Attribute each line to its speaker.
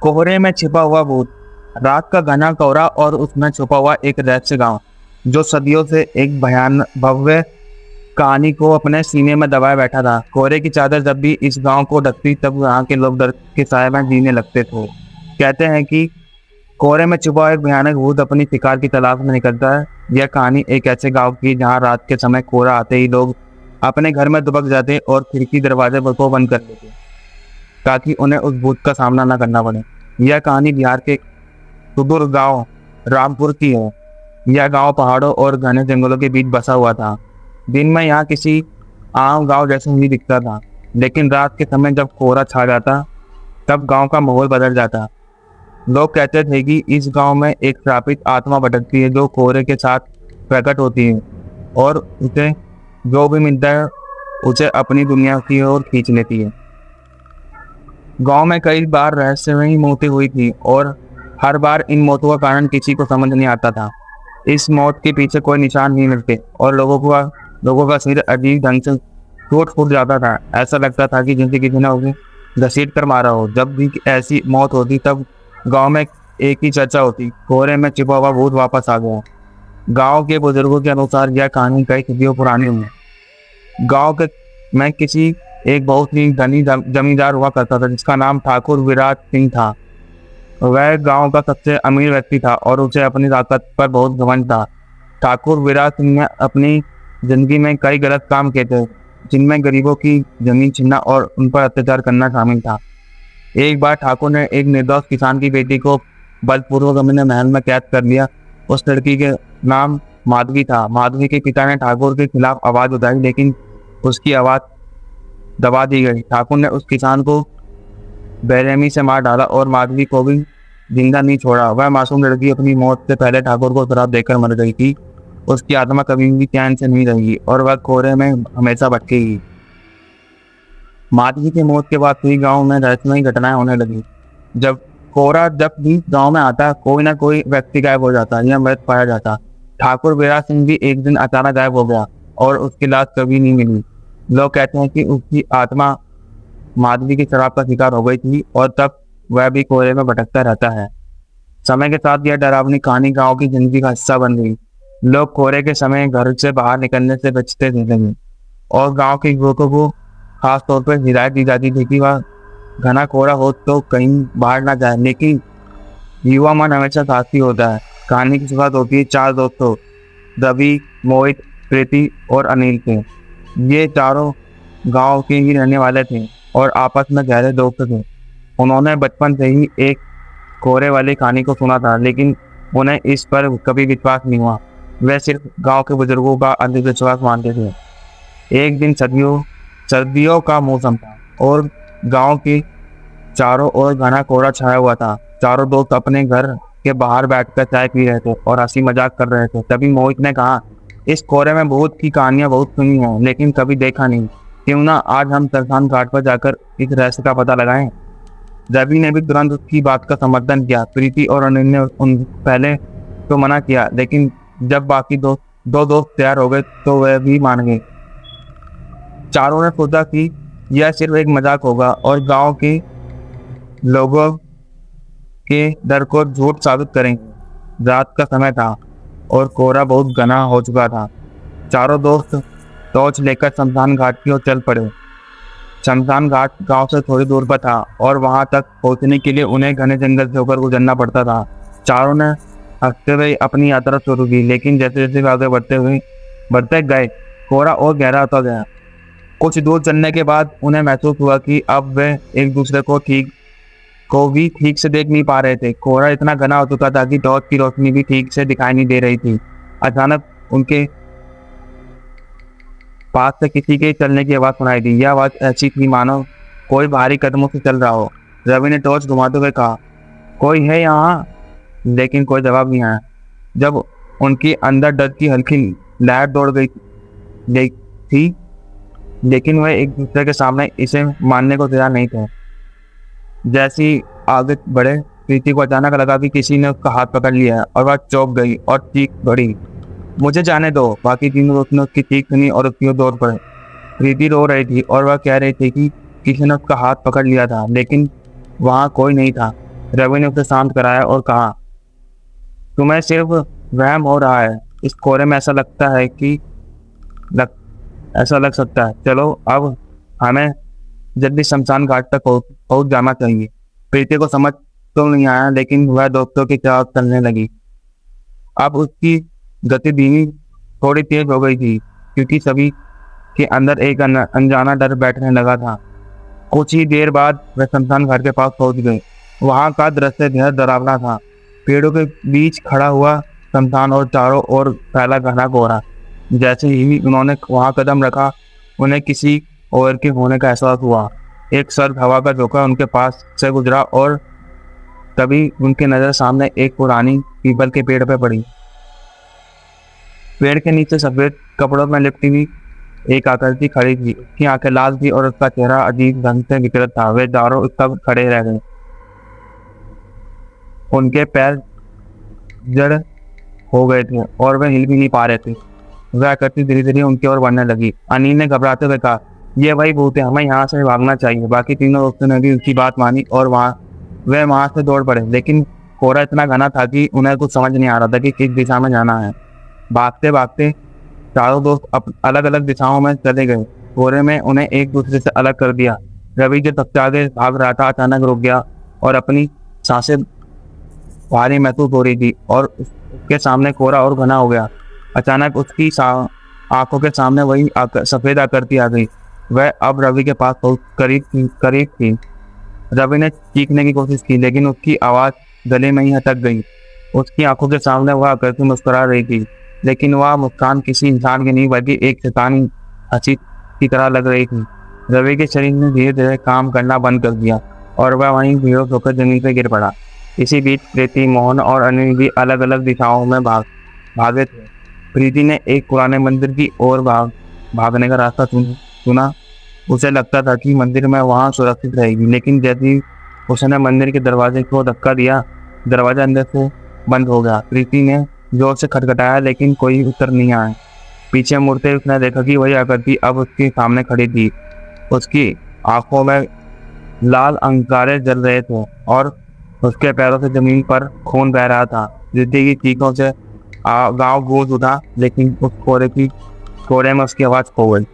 Speaker 1: कोहरे में छिपा हुआ भूत। रात का घना कोहरा और उसमें छुपा हुआ एक रहस्य गांव जो सदियों से एक भव्य कहानी को अपने सीने में दबाए बैठा था। कोहरे की चादर जब भी इस गांव को ढकती तब यहाँ के लोग डर के साए में जीने लगते थे। कहते हैं कि कोहरे में छुपा हुआ एक भयानक भूत अपनी शिकार की तलाश में निकलता है। यह कहानी एक ऐसे गांव की जहाँ रात के समय कोहरा आते ही लोग अपने घर में दुबक जाते और खिड़की दरवाजे को बंद कर देते ताकि उन्हें उस भूत का सामना न करना पड़े। यह कहानी बिहार के सुदूर गांव रामपुर की है। यह गांव पहाड़ों और घने जंगलों के बीच बसा हुआ था। दिन में यहाँ किसी आम गांव जैसे नहीं दिखता था, लेकिन रात के समय जब कोहरा छा जाता तब गांव का माहौल बदल जाता। लोग कहते थे कि इस गांव में एक श्रापित आत्मा भटकती है जो कोहरे के साथ प्रकट होती है और उसे जो भी मिलता है उसे अपनी दुनिया की ओर खींच लेती है। गांव में कई बार रहस्यमयी मौतें हुई थी और हर बार इन मौतों का कारण किसी को समझ नहीं आता था। इस मौत के पीछे कोई निशान नहीं मिलते और लोगों का सिर अजीब ढंग से टूट फूट जाता था। ऐसा लगता था कि जिनसे किसी ने उसे घसीट कर मारा हो। जब भी ऐसी मौत होती तब गांव में एक ही चर्चा होती, कोहरे में छिपा हुआ भूत वापस आ गया। गांव के बुजुर्गों के अनुसार यह कहानी कई सदियों पुरानी है। गांव के में किसी एक बहुत ही धनी जमींदार हुआ करता था जिसका नाम ठाकुर विराट सिंह था। वह गांव का सबसे अमीर व्यक्ति था और उसे अपनी ताकत पर बहुत घमंड था। ठाकुर विराट सिंह ने अपनी जिंदगी में कई गलत काम किए थे, जिनमें गरीबों की जमीन छीनना और उन पर अत्याचार करना शामिल था। एक बार ठाकुर ने एक निर्दोष किसान की बेटी को बलपूर्वक अपने महल में कैद कर लिया। उस लड़की के नाम माधवी था। माधवी के पिता ने ठाकुर के खिलाफ आवाज उठाई, लेकिन उसकी आवाज दबा दी गई। ठाकुर ने उस किसान को बेरहमी से मार डाला और माधवी को भी जिंदा नहीं छोड़ा। वह मासूम लड़की अपनी मौत से पहले ठाकुर को शराब देकर मर गई थी। उसकी आत्मा कभी भी चैन से नहीं रहेगी और वह कोहरे में हमेशा भटकेगी। माधवी की मौत के बाद ही गांव में रहस्यमयी घटनाएं होने लगी। जब भी गांव में आता, कोई ना कोई व्यक्ति गायब हो जाता या मृत पाया जाता। ठाकुर विराट सिंह भी एक दिन अचानक गायब हो गया और उसकी लाश कभी नहीं मिली। लोग कहते हैं कि उसकी आत्मा माधवी की शराब का शिकार हो गई थी और तब वह भी कोहरे में भटकता रहता है। समय के साथ यह डरावनी कहानी गांव की जिंदगी का हिस्सा बन गई। लोग कोहरे के समय घर से बाहर निकलने से बचते लगे और गांव के युवकों को खास तौर पर हिदायत दी जाती थी कि वह घना कोहरा हो तो कहीं बाहर ना जाए। लेकिन युवा मन हमेशा साथी होता है। कहानी की शुरुआत होती है 4 दोस्तों रवि, मोहित, प्रीति और अनिल के। ये चारों गांव के ही रहने वाले थे और आपस में गहरे दोस्त थे। उन्होंने बचपन से ही एक कोहरे वाली कहानी को सुना था, लेकिन उन्हें इस पर कभी विश्वास नहीं हुआ। वे सिर्फ गांव के बुजुर्गों का अंधविश्वास मानते थे। एक दिन सर्दियों का मौसम था और गांव के चारों ओर घना कोहरा छाया हुआ था। चारों दोस्त अपने घर के बाहर बैठकर चाय पी रहे थे और हंसी मजाक कर रहे थे। तभी मोहित ने कहा, इस कोहरे में भूत की कहानियां बहुत सुनी हैं, लेकिन कभी देखा नहीं। क्यों ना आज हम शमशान घाट पर जाकर इस रहस्य का पता लगाएं। रवि ने भी तुरंत उसकी बात का समर्थन किया। प्रीति और अनिल ने उन पहले तो मना किया, लेकिन जब बाकी दो दोस्त तैयार हो गए तो वह भी मान गए। चारों ने सोचा कि यह सिर्फ एक मजाक होगा और गांव के लोगों के डर को झूठ साबित करेंगे। रात का समय था और कोहरा बहुत घना हो चुका था। चारों दोस्त टॉर्च लेकर शमशान घाट की ओर चल पड़े। शमशान घाट गांव से थोड़ी दूर पर था और वहां तक पहुंचने के लिए उन्हें घने जंगल से होकर गुजरना पड़ता था। चारों ने हंसते हुए अपनी यात्रा शुरू की, लेकिन जैसे जैसे आगे बढ़ते गए कोहरा और गहरा होता गया। कुछ दूर चलने के बाद उन्हें महसूस हुआ कि अब वे एक दूसरे को भी ठीक से देख नहीं पा रहे थे। कोहरा इतना घना हो चुका था कि टॉर्च की रोशनी भी ठीक से दिखाई नहीं दे रही थी। अचानक उनके पास से किसी के चलने की आवाज सुनाई दी। यह आवाज ऐसी थी मानो कोई भारी कदमों से चल रहा हो। रवि ने टॉर्च घुमाते हुए कहा, कोई है यहाँ? लेकिन कोई जवाब नहीं आया। जब उनकी अंदर डर की हल्की लहर दौड़ गई थी, लेकिन वह एक दूसरे के सामने इसे मानने को तैयार नहीं थे। जैसे ही आगे बढ़े, प्रीति को अचानक लगा कि किसी ने उसका हाथ पकड़ लिया है और वह चौंक गई और चीख पड़ी, मुझे जाने दो। बाकी तीनों दोस्तों ने उसकी चीख सुनी और उसकी ओर दौड़ पड़े। प्रीति रो रही थी और वह कह रही थी कि किसी ने उसका हाथ पकड़ लिया था, लेकिन वहाँ कोई नहीं था। रवि ने उसे शांत कराया और कहा, तुम्हें सिर्फ वहम हो रहा है। इस कोहरे में ऐसा लगता है कि ऐसा लग सकता है। चलो अब हमें जल्दी शमशान घाट तक पहुंच जाना चाहिए। प्रीति को समझ तो नहीं आया, लेकिन वह दोस्तों की तरफ चलने लगी। अब उसकी गति धीमी थोड़ी तेज हो गई थी, क्योंकि सभी के अंदर एक अनजाना डर बैठने लगा था। कुछ ही देर बाद वह शमशान घाट के पास पहुंच गए। वहां का दृश्य बेहद डरावना था। पेड़ों के बीच खड़ा हुआ शमशान और चारों ओर फैला घना कोहरा। जैसे ही उन्होंने वहां कदम रखा, उन्हें किसी और के होने का एहसास हुआ। एक सर्द हवा का झोंका उनके पास से गुजरा और तभी उनकी नजर सामने एक पुरानी पीपल के पेड़ पर पड़ी। पेड़ के नीचे सफेद कपड़ों में लिपटी हुई एक आकृति खड़ी थी। उसकी आंखें लाल थी और उसका चेहरा अजीब ढंग से विकृत था। वे चारों तब खड़े रह गए। उनके पैर जड़ हो गए थे और वे हिल भी नहीं पा रहे थे। वह आकृति धीरे धीरे उनकी ओर बढ़ने लगी। अनिल ने घबराते हुए कहा, ये वही भूत है, हमें यहाँ से भागना चाहिए। बाकी तीनों दोस्तों ने भी उसकी बात मानी और वे वहां से दौड़ पड़े। लेकिन कोहरा इतना घना था कि उन्हें कुछ समझ नहीं आ रहा था कि किस दिशा में जाना है। भागते भागते चारों दोस्त अलग अलग दिशाओं में चले गए। कोहरे में उन्हें एक दूसरे से अलग कर दिया। रवि जो सबसे आगे भाग रहा था अचानक रुक गया और अपनी सांसें भारी महसूस हो रही थी और उसके सामने कोहरा और घना हो गया। अचानक उसकी आंखों के सामने वही सफेद आकृति आ गई। वह अब रवि के पास बहुत करीब थी। रवि ने चीखने की कोशिश की, लेकिन उसकी आवाज गले में ही अटक गई। उसकी आंखों के सामने वह आकृति मुस्कुरा रही थी, लेकिन वह मुस्कान किसी इंसान की नहीं बल्कि एक शैतानी हंसी की तरह लग रही थी। रवि के शरीर ने धीरे धीरे काम करना बंद कर दिया और वह वहीं बेहोश होकर जमीन पर गिर पड़ा। इसी बीच प्रीति, मोहन और अनिल भी अलग अलग दिशाओं में भागे थे। प्रीति ने एक पुराने मंदिर की ओर भागने का रास्ता चुना। उसे लगता था कि मंदिर में वहां सुरक्षित रहेगी, लेकिन जैसे ही उसने मंदिर के दरवाजे को धक्का दिया, दरवाजा अंदर से बंद हो गया। प्रीति ने जोर से खटखटाया, लेकिन कोई उत्तर नहीं आया। पीछे मुड़ते उसने देखा कि वही आकृति अब उसके सामने खड़ी थी। उसकी आंखों में लाल अंगारे जल रहे थे और उसके पैरों से जमीन पर खून बह रहा था। रिद्धि की चीखों से गांव गूंज उठा, लेकिन उस कोहरे में उसकी आवाज खो गई।